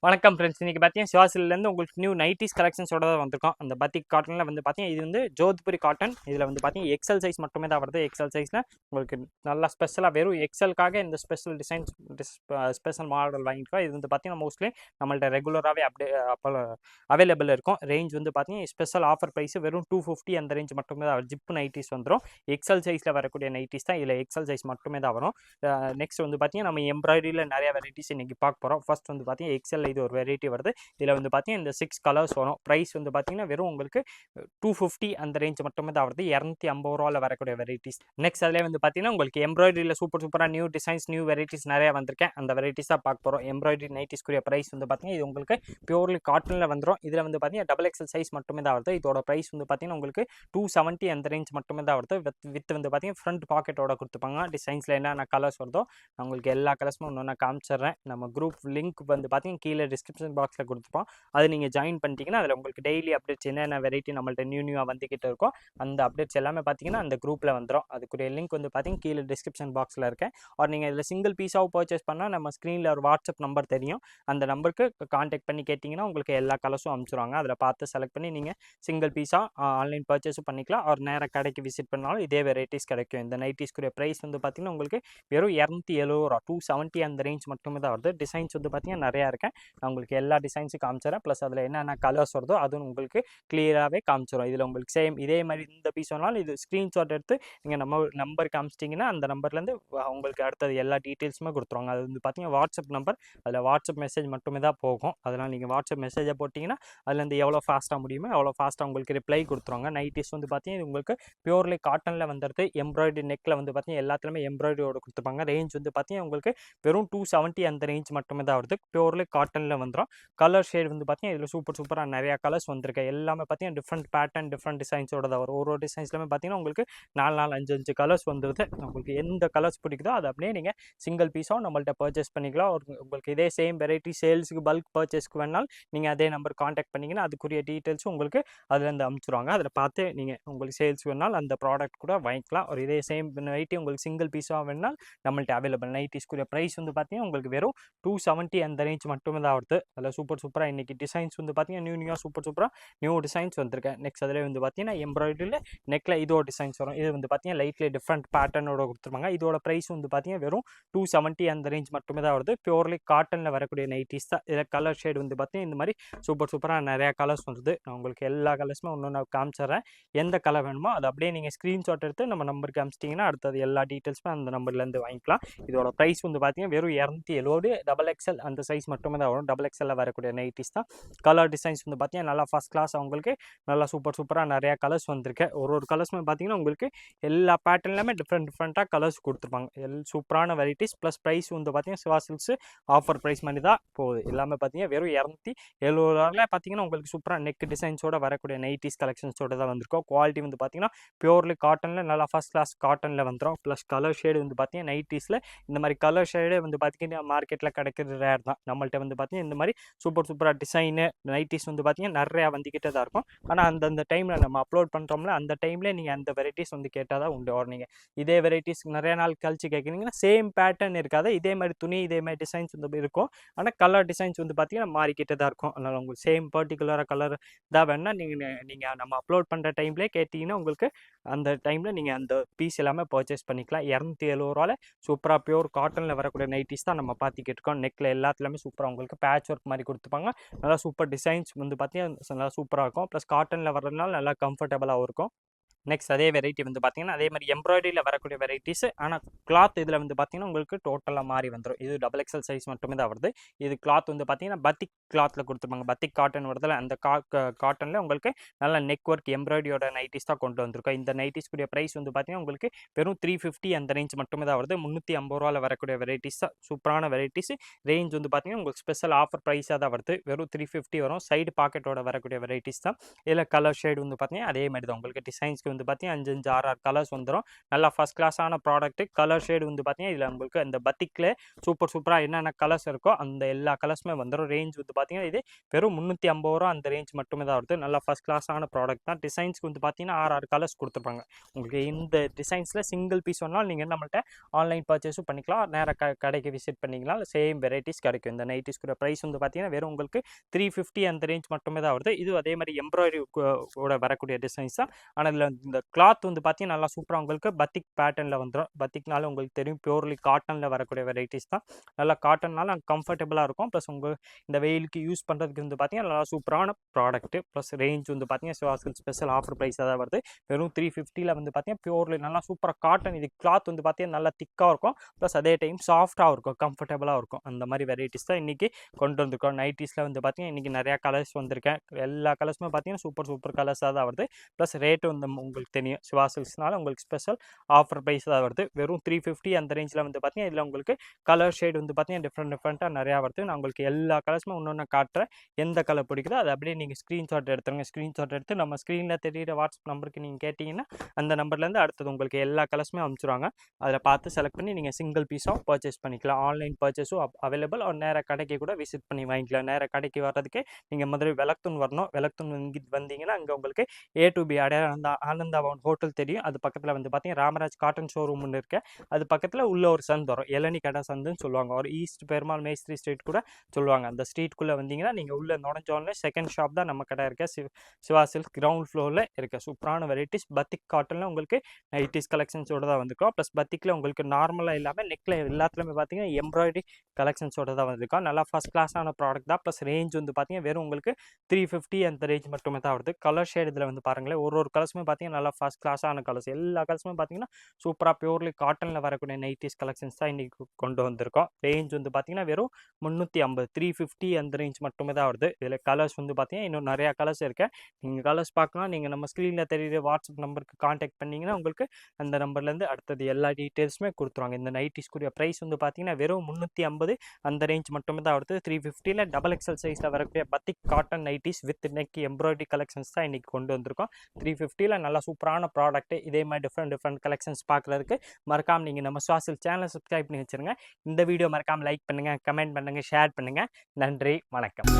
வணக்கம் ஃப்ரெண்ட்ஸ். இன்னைக்கு பார்த்தீங்கன்னா சிவாசிலேருந்து உங்களுக்கு நியூ நைட்டிஸ் கலெக்ஷன்ஸோட தான் வந்திருக்கோம். அந்த பத்திக் காட்டனில் வந்து பார்த்தீங்கன்னா இது வந்து ஜோத்புரி காட்டன். இதில் வந்து பார்த்தீங்கன்னா எக்ஸல் சைஸ் மட்டுமே தான் வருது. எக்ஸல் சைஸில் உங்களுக்கு நல்லா ஸ்பெஷலாக வெறும் எக்ஸலுக்காக இந்த ஸ்பெஷல் டிசைன்ஸ் ஸ்பெஷல் மாடல் வாங்கியிருக்கோம். இது வந்து பார்த்தீங்கன்னா மோஸ்ட்லி நம்மள்ட்ட ரெகுலராகவே அவைலபிள் இருக்கும். ரேஞ்ச் வந்து பார்த்தீங்கன்னா ஸ்பெஷல் ஆஃபர் ப்ரைஸ் வெறும் 250 அந்த ரேஞ்ச் மட்டுமே தான் ஜிப் நைட்டிஸ் வந்துடும். எக்ஸல் சைஸில் வரக்கூடிய நைட்டிஸ் தான் இதில் எக்ஸல் சைஸ் மட்டுமே தான் வரும். நெக்ஸ்ட் வந்து பார்த்தீங்கன்னா நம்ம எம்ப்ராய்டரியில் நிறைய வெரைட்டிஸ் இன்றைக்கி பார்க்க போகிறோம். ஃபர்ஸ்ட் வந்து பார்த்தீங்கன்னா எக்ஸல் இது ஒரு வெரைட்டி வருது. இதில் வந்து பார்த்தீங்கன்னா இந்த 6 கலர்ஸ் வரும். ப்ரைஸ் வந்து பார்த்தீங்கன்னா வெறும் உங்களுக்கு 250 அந்த ரேஞ்ச் மட்டுமே தான் வருது. 250 ரூபாவில் வரக்கூடிய வெரைட்டிஸ். நெக்ஸ்ட் அதிலே வந்து பார்த்தீங்கன்னா உங்களுக்கு எம்ப்ராய்டரியில் சூப்பராக நியூ டிசைன்ஸ் நியூ வெரைட்டிஸ் நிறைய வந்திருக்கேன். அந்த வெரைட்டிஸ் தான் பார்க்க போகிறோம். எம்ப்ராய்டரி நைட்டிஸ்க்குரிய ப்ரைஸ் வந்து பார்த்தீங்கன்னா இது உங்களுக்கு பியூர்லி காட்டனில் வந்துடும். இதில் வந்து பார்த்தீங்கன்னா டபுள் எக்ஸல் சைஸ் மட்டுமே தான் வருது. இதோட ப்ரைஸ் வந்து பார்த்தீங்கன்னா உங்களுக்கு 270 அந்த ரேஞ்ச் மட்டுமே தான் வருது. வித் வந்து பார்த்தீங்கன்னா ஃப்ரண்ட் பாக்கெட்டோட கொடுத்துப்பாங்க. டிசைன்ஸில் என்னென்ன கலர்ஸ் வருதோ நான் உங்களுக்கு எல்லா கலர்ஸும் ஒன்று காமிச்சிடுறேன். நம்ம குரூப் லிங்க் வந்து பார்த்தீங்கன்னா கீழே டிஸ்கிரிப்ஷன் பாக்ஸில் கொடுத்துப்போம். அது நீங்கள் ஜாயின் பண்ணிட்டீங்கன்னா அதில் உங்களுக்கு டெய்லி அப்டேட்ஸ் என்னென்ன வெரைட்டி நம்மள்ட்ட நியூவாக வந்துக்கிட்டு இருக்கோம் அந்த அப்டேட்ஸ் எல்லாமே பார்த்தீங்கன்னா அந்த குரூப்பில் வந்துடும். அதுக்குரிய லிங்க் வந்து பார்த்தீங்கன்னா கீழே டிஸ்கிரிப்ஷன் பாக்ஸில் இருக்கேன். ஒரு நீங்கள் இதில் சிங்கிள் பீஸாக பர்ச்சேஸ் பண்ணால் நம்ம ஸ்க்ரீனில் ஒரு வாட்ஸ்அப் நம்பர் தெரியும். அந்த நம்பருக்கு கான்டாக்ட் பண்ணி கேட்டிங்கன்னா உங்களுக்கு எல்லா கலர்ஸும் அனுப்பிச்சிடுவாங்க. அதில் பார்த்து செலக்ட் பண்ணி நீங்கள் சிங்கிள் பீஸாக ஆன்லைன் பர்ச்சேஸும் பண்ணிக்கலாம். ஒரு நேராக கடைக்கு விசிட் பண்ணாலும் இதே வெரைட்டிஸ் கிடைக்கும். இந்த நைட்டிஸ்க்குரிய ப்ரைஸ் வந்து பார்த்தீங்கன்னா உங்களுக்கு வெறும் 270 ரூபா 270 அந்த ரேஞ்ச் மட்டுமே தான் வருது. டிசைன்ஸ் வந்து பார்த்தீங்கன்னா நிறையா இருக்கேன். நான் உங்களுக்கு எல்லா டிசைன்ஸும் காமிச்சிடறேன். ப்ளஸ் அதில் என்னென்ன கலர்ஸ் வருதோ அதுவும் உங்களுக்கு கிளியராகவே காமிச்சிடும். இதில் உங்களுக்கு சேம் இதே மாதிரி இந்த பீஸ் வேணாலும் இது ஸ்க்ரீன்ஷாட் எடுத்து நீங்கள் நம்பர் காமிச்சிட்டிங்கன்னா அந்த நம்பர்லேருந்து உங்களுக்கு அடுத்தது எல்லா டீட்டெயில்ஸுமே கொடுத்துருவாங்க. அது வந்து பார்த்தீங்கன்னா வாட்ஸ்அப் நம்பர். அதில் வாட்ஸ்அப் மெசேஜ் மட்டுமே தான் போகும். அதனால் நீங்கள் வாட்ஸ்அப் மெசேஜை போட்டிங்கன்னா அதுலேருந்து எவ்வளோ ஃபாஸ்ட்டாக முடியுமோ அவ்வளோ ஃபாஸ்ட்டாக உங்களுக்கு ரிப்ளை கொடுத்துருவாங்க. நைட்டிஸ் வந்து பார்த்தீங்கன்னா உங்களுக்கு பியூர்லி காட்டனில் வந்துடுது. எம்ப்ராய்டரி நெக்கில் வந்து பார்த்தீங்கன்னா எல்லாத்துலேயுமே எம்ப்ராய்டரியோட கொடுத்துருப்பாங்க. ரேஞ்ச் வந்து பார்த்தீங்கன்னா உங்களுக்கு வெறும் 270 அந்த ரேஞ்ச் மட்டுமே தான் வருது. பியூர்லி காட்டனில் வந்துடும். கலர் ஷேட் வந்து பார்த்தீங்கன்னா இதில் சூப்பராக நிறையா கலர்ஸ் வந்திருக்கு. எல்லாமே பார்த்தீங்கன்னா டிஃப்ரெண்ட் பேட்டர்ன் டிஃப்ரெண்ட் டிசைன்ஸோட தான் வரும். ஒரு டிசைன்ஸ்லாமே பார்த்தீங்கன்னா உங்களுக்கு 4 5 கலர்ஸ் வந்துடுது. உங்களுக்கு எந்த கலர்ஸ் பிடிக்குதோ அதை அப்படியே நீங்கள் சிங்கிள் பீஸாக நம்மள்ட்ட பர்ச்சேஸ் பண்ணிக்கலாம். உங்களுக்கு இதே சேம் வெரைட்டி சேல்ஸுக்கு பல்க் பர்ச்சேஸ்க்கு வேணாலும் நீங்கள் அதே நம்பர் காண்டாக்ட் பண்ணிங்கன்னா அதுக்குரிய டீட்டெயில்ஸும் உங்களுக்கு அதுலேருந்து அனுப்பிச்சிடுவாங்க. அதில் பார்த்து நீங்கள் உங்களுக்கு சேல்ஸ் வேணாலும் அந்த ப்ராடக்ட் கூட வாங்கிக்கலாம். ஒரு இதே சேம் நைட்டி உங்களுக்கு சிங்கிள் பீஸாக வேணால் நம்மள்ட்ட அவைலபிள். நைட்டிஸ்க்குரிய ப்ரைஸ் வந்து பார்த்தீங்கன்னா உங்களுக்கு வெறும் 270 அந்த ரேஞ்ச் மட்டுமே தான் வருது. அதில் சூப்பராக இன்றைக்கி டிசைன்ஸ் வந்து பார்த்தீங்கன்னா நியூ சூப்பராக நியூ டிசைன்ஸ் வந்திருக்கேன். நெக்ஸ்ட் அதில் வந்து பார்த்தீங்கன்னா எம்ப்ராய்டரியில் நெக்கில் இதோட டிசைன்ஸ் வரும். இது வந்து பார்த்தீங்கன்னா லைட்லி டிஃப்ரெண்ட் பேட்டர்னோட கொடுத்துருப்பாங்க. இதோட ப்ரைஸ் வந்து பார்த்தீங்கன்னா வெறும் 270 அந்த ரேஞ்ச் மட்டுமே தான் வருது. பியூர்லி காட்டனில் வரக்கூடிய நைட்டிஸ் தான். இதில் கலர் ஷேட் வந்து பார்த்தீங்கன்னா இந்த மாதிரி சூப்பராக நிறையா கலர்ஸ் வருது. நான் உங்களுக்கு எல்லா கலர்ஸுமே ஒன்று காமிச்சிட்றேன். எந்த கலர் வேணுமோ அதை அப்படியே நீங்கள் ஸ்க்ரீன்ஷாட் எடுத்து நம்ம நம்பருக்கு அனுப்பிச்சிட்டிங்கன்னா அடுத்தது எல்லா டீட்டெயில்ஸுமே அந்த நம்பர்லேருந்து வாங்கிக்கலாம். இதோட ப்ரைஸ் வந்து பார்த்தீங்கன்னா வெறும் 270. டபுள் எக்ஸல் அந்த சைஸ் மட்டுமே தான் வரும். டபுள் எக்ஸலில் வரக்கூடிய நைட்டிஸ் தான். கலர் டிசைன்ஸ் வந்து பார்த்தீங்கன்னா நல்லா ஃபஸ்ட் கிளாஸ். அவங்களுக்கு நல்லா சூப்பராக நிறையா கலர்ஸ் வந்திருக்கு. ஒரு கலர்ஸுமே பார்த்தீங்கன்னா உங்களுக்கு எல்லா பேட்டர்ன்லையுமே டிஃப்ரெண்ட்டாக கலர்ஸ் கொடுத்துருப்பாங்க. சூப்பரான வெரைட்டிஸ். ப்ளஸ் ப்ரைஸ் வந்து பார்த்தீங்கன்னா சிவா சில்க்ஸ் ஆஃபர் ப்ரைஸ் மாதிரி தான் போகுது. எல்லாமே பார்த்தீங்கன்னா வெறும் 270 பார்த்தீங்கன்னா உங்களுக்கு சூப்பராக நெக் டிசைன்ஸோட வரக்கூடிய நைட்டிஸ் கலெக்ஷன்ஸோட தான் வந்திருக்கும். குவாலிட்டி வந்து பார்த்தீங்கன்னா பியூர்லி காட்டனில் நல்லா ஃபஸ்ட் கிளாஸ் காட்டனில் வந்துடும். ப்ளஸ் கலர் ஷேடு வந்து பார்த்தீங்கன்னா நைட்டிஸில் இந்த மாதிரி கலர் ஷேடு வந்து பார்த்தீங்கன்னா மார்க்கெட்டில் கிடைக்கிறது ரேர் தான். நம்மள்ட்ட வந்து பார்த்தீங்கன்னா இந்த மாதிரி சூப்பராக டிசைனு நைட்டிஸ் வந்து பார்த்தீங்கன்னா நிறையா வந்துக்கிட்டே தான் இருக்கும். ஆனால் அந்தந்த டைமில் நம்ம அப்லோட் பண்ணுறோம்ல அந்த டைமில் நீங்கள் அந்த வெரைட்டிஸ் வந்து கேட்டால் தான் உண்டு. நீங்கள் இதே வெரைட்டிஸ் நிறைய நாள் கழிச்சு கேட்குறீங்கன்னா சேம் பேட்டர்ன் இருக்காது. இதே மாதிரி துணி இதே மாதிரி டிசைன்ஸ் வந்து இருக்கும். ஆனால் கலர் டிசைன்ஸ் வந்து பார்த்தீங்கன்னா மாறிக்கிட்டே தான் இருக்கும். அதனால் உங்களுக்கு சேம் பர்டிகுலராக கலர் தான் வேணால் நீங்கள் நம்ம அப்லோட் பண்ணுற டைம்லேயே கேட்டிங்கன்னா உங்களுக்கு அந்த டைமில் நீங்கள் அந்த பீஸ் எல்லாமே பர்ச்சேஸ் பண்ணிக்கலாம். 270 சூப்பராக பியூர் காட்டனில் வரக்கூடிய நைட்டிஸ் தான் நம்ம பார்த்துக்கிட்டு இருக்கோம். நெக்கில் எல்லாத்துலேயுமே சூப்பராக உங்களுக்கு பேட்ச் ஒர்க் மாதிரி கொடுத்துப்பாங்க. நல்லா சூப்பர் டிசைன்ஸ் வந்து பார்த்தீங்கன்னா நல்லா சூப்பராக இருக்கும். ப்ளஸ் காட்டனில் வர்றதுனால நல்லா கம்ஃபர்டபுளாகவும் இருக்கும். நெக்ஸ்ட் அதே வெரைட்டி வந்து பார்த்தீங்கன்னா அதே மாதிரி எம்ப்ராய்டரியில் வரக்கூடிய வெரைட்டிஸ். ஆனால் கிளாத் இதில் வந்து பார்த்தீங்கன்னா உங்களுக்கு டோட்டலாக மாறி வந்துடும். இது டபுள் எக்ஸல் சைஸ் மட்டுமே தான் வருது. இது கிளாத் வந்து பார்த்தீங்கன்னா பத்திக் கிளாத்தில் கொடுத்துருப்பாங்க. பத்திக் காட்டன் வருதில்ல அந்த காட்டனில் உங்களுக்கு நல்ல நெக் ஒர்க் எம்ப்ராய்டரியோட நைட்டிஸ் தான் கொண்டு வந்திருக்கோம். இந்த நைட்டிஸ்க்குரிய ப்ரைஸ் வந்து பார்த்தீங்கன்னா உங்களுக்கு வெறும் 350 அந்த ரேஞ்ச் மட்டுமே தான் வருது. 350 வரக்கூடிய வெரைட்டிஸ் தான். சூப்பரான வெரைட்டிஸ். ரேஞ்ச் வந்து பார்த்தீங்கன்னா உங்களுக்கு ஸ்பெஷல் ஆஃபர் ப்ரைஸாக தான் வருது. வெறும் 350 வரும். சைடு பாக்கெட்டோட வரக்கூடிய வெரைட்டிஸ் தான். இதில் கலர் ஷேடு வந்து பார்த்தீங்கன்னா அதே மாதிரி தான். உங்களுக்கு டிசைன்ஸ்க்கு வந்து பார்த்தீங்கன்னா 5 5 6 6 கலர்ஸ் வந்துடும். நல்லா ஃபஸ்ட் கிளாஸான ப்ராடக்ட்டு. கலர் ஷேடு வந்து பார்த்தீங்கன்னா இதில் உங்களுக்கு அந்த பத்திக்கில் சூப்பராக என்னென்ன கலர்ஸ் இருக்கோ அந்த எல்லா கலர்ஸுமே வந்துடும். ரேஞ்ச் வந்து பார்த்தீங்கன்னா இது வெறும் 350 ரூபா அந்த ரேஞ்ச் மட்டுமே தான் வருது. நல்லா ஃபஸ்ட் கிளாஸான ப்ராடக்ட் தான். டிசைன்ஸ்க்கு வந்து பார்த்தீங்கன்னா 6 6 கலர்ஸ் கொடுத்துருப்பாங்க. உங்களுக்கு இந்த டிசைன்ஸில் சிங்கிள் பீஸ் வேணாலும் நீங்கள் நம்மள்ட்ட ஆன்லைன் பர்ச்சேஸும் பண்ணிக்கலாம், நேராக கடைக்கு விசிட் பண்ணிக்கலாம். சேம் வெரைட்டிஸ் கிடைக்கும். இந்த நைட்டிஸ்க்குற ப்ரைஸ் வந்து பார்த்தீங்கன்னா வெறும் உங்களுக்கு 350 அந்த ரேஞ்ச் மட்டுமே தான் வருது. இது அதே மாதிரி எம்ப்ராய்டரி ஓட வரக்கூடிய டிசைன்ஸ் தான். ஆனால் இதில் இந்த கிளாத் வந்து பார்த்தீங்கன்னா நல்லா சூப்பராக உங்களுக்கு பத்திக் பேட்டர்னில் வந்துடும். பத்திக்னால உங்களுக்கு தெரியும் பியூர்லி காட்டனில் வரக்கூடிய வெரைட்டிஸ் தான். நல்லா காட்டன்னால கம்ஃபர்டபுளாக இருக்கும். ப்ளஸ் உங்கள் இந்த வெயிலுக்கு யூஸ் பண்ணுறதுக்கு வந்து பார்த்தீங்கன்னா நல்லா சூப்பரான ப்ராடக்ட்டு. ப்ளஸ் ரேஞ்ச் வந்து பார்த்தீங்கன்னா சிவா சில்க் ஸ்பெஷல் ஆஃபர் ப்ரைஸாக தான் வருது. வெறும் 350 வந்து பார்த்தீங்கன்னா பியூர்லி நல்லா சூப்பராக காட்டன். இது கிளாத் வந்து பார்த்தீங்கன்னா நல்லா திக்காக இருக்கும். ப்ளஸ் அதே டைம் சாஃப்டாக இருக்கும், கம்ஃபர்டபுளாக இருக்கும். அந்த மாதிரி வெரைட்டிஸ் தான் இன்றைக்கி கொண்டு வந்திருக்கோம். நைட்டிஸில் வந்து பார்த்தீங்கன்னா இன்றைக்கி நிறையா கலர்ஸ் வந்திருக்கேன். எல்லா கலர்ஸுமே பார்த்தீங்கன்னா சூப்பர் கலர்ஸாக தான் வருது. ப்ளஸ் ரேட்டு வந்து உங்களுக்கு தெரியும் சிவா சில்க்ஸ்னால உங்களுக்கு ஸ்பெஷல் ஆஃபர் ப்ரைஸ் தான் வருது. வெறும் 350 அந்த ரேஞ்சில் வந்து பார்த்தீங்கன்னா இதில் உங்களுக்கு கலர் ஷேடு வந்து பார்த்தீங்கன்னா டிஃப்ரெண்ட்டாக நிறையா வருது. நான் உங்களுக்கு எல்லா கலர்ஸுமே ஒன்று காட்டுறேன். எந்த கலர் பிடிக்குதோ அதை அப்படியே நீங்கள் ஸ்க்ரீன்ஷாட் எடுத்துருங்க. ஸ்க்ரீன்ஷாட் எடுத்து நம்ம ஸ்க்ரீனில் தெரியிற வாட்ஸ்அப் நம்பருக்கு நீங்கள் கேட்டிங்கன்னா அந்த நம்பர்லேருந்து அடுத்தது உங்களுக்கு எல்லா கலர்ஸுமே அனுப்பிச்சிடுவாங்க. அதில் பார்த்து செலக்ட் பண்ணி நீங்கள் சிங்கிள் பீஸாக பர்ச்சேஸ் பண்ணிக்கலாம். ஆன்லைன் பர்ச்சேஸும் அவைலபிள். நேராக கடைக்கு கூட விசிட் பண்ணி வாங்கிக்கலாம். நேராக கடைக்கு வர்றதுக்கு நீங்கள் முதல்ல வெலக்தூன் வரணும். வெலக்தூன் வந்தீங்கன்னா அங்கே உங்களுக்கு A to B Ananda Bhavan hotel தெரியும். அது பக்கத்தில் வந்து பார்த்தீங்கன்னா ராமராஜ் காட்டன் ஷோரூம் ஒன்று இருக்குது. அது பக்கத்தில் உள்ள ஒரு சந்து வரும். இளநி கடை சந்துன்னு சொல்லுவாங்க. ஒரு ஈஸ்ட் பெருமாள் மேஸ்திரி ஸ்ட்ரீட் கூட சொல்லுவாங்க. அந்த ஸ்ட்ரீட்குள்ளே வந்தீங்கன்னா நீங்கள் உள்ளே நுழைஞ்சோடனே செகண்ட் ஷாப் தான் நம்ம கடை இருக்க. சிவா சில்க் கிரவுண்ட் ஃப்ளோரில் இருக்க சூப்பரான வெரைட்டிஸ். பத்திக் காட்டனில் உங்களுக்கு நைட்டிஸ் கலெக்ஷன்ஸோடு தான் வந்திருக்கோம். ப்ளஸ் பத்திக்கில் உங்களுக்கு நார்மலாக இல்லாமல் நெக்கில் எல்லாத்துலேயுமே பார்த்தீங்கன்னா எம்ப்ராய்டரி கலெக்ஷன்ஸோடு தான் வந்திருக்கோம். நல்லா ஃபஸ்ட் கிளாஸான ப்ராடக்ட் தான். ப்ளஸ் ரேஞ்ச் வந்து பார்த்தீங்கன்னா வெறும் உங்களுக்கு 350 அந்த ரேஞ்ச் மட்டுமே தான் வருது. கலர் ஷேட் இதில் வந்து பாருங்களேன். ஒரு கலர்ஸுமே பார்த்தீங்கன்னா நல்லா ஃபஸ்ட் கிளாஸான கலர்ஸ். எல்லா கலர்ஸுமே பார்த்தீங்கன்னா சூப்பராக பியூர்லி காட்டனில் வரக்கூடிய நைட்டிஸ் கலெக்ஷன்ஸ் தான் இன்றைக்கி கொண்டு வந்திருக்கோம். ரேஞ்ச் வந்து பார்த்தீங்கன்னா வெறும் 350 350 அந்த ரேஞ்ச் மட்டுமே தான் வருது. இதில் கலர்ஸ் வந்து பார்த்தீங்கன்னா இன்னும் நிறையா கலர்ஸ் இருக்குது. நீங்கள் கலர்ஸ் பார்க்கலாம். நீங்கள் நம்ம ஸ்க்ரீனில் தெரியுற வாட்ஸ்அப் நம்பருக்கு கான்டாக்ட் பண்ணிங்கன்னா உங்களுக்கு அந்த நம்பர்லேருந்து அடுத்தது எல்லா டீட்டெயில்ஸுமே கொடுத்துருவாங்க. இந்த நைட்டிஸ்க்குரிய ப்ரைஸ் வந்து பார்த்தீங்கன்னா வெறும் 350 அந்த ரேஞ்ச் மட்டுமே தான் வருது. 350 டபுள் எக்ஸல் சைஸில் வரக்கூடிய batik cotton nighties with neck embroidery collections தான் இன்றைக்கி கொண்டு வந்திருக்கோம். 350 நல்லா சூப்பரான ப்ராடக்ட்டு. இதே மாதிரி டிஃப்ரெண்ட் கலெக்ஷன்ஸ் பார்க்குறதுக்கு மறக்காமல் நீங்கள் நம்ம சிவா சில்க் சேனலை சப்ஸ்கிரைப் பண்ணி வச்சுருங்க. இந்த வீடியோ மறக்காமல் லைக் பண்ணுங்கள், கமெண்ட் பண்ணுங்கள், ஷேர் பண்ணுங்கள். நன்றி, வணக்கம்.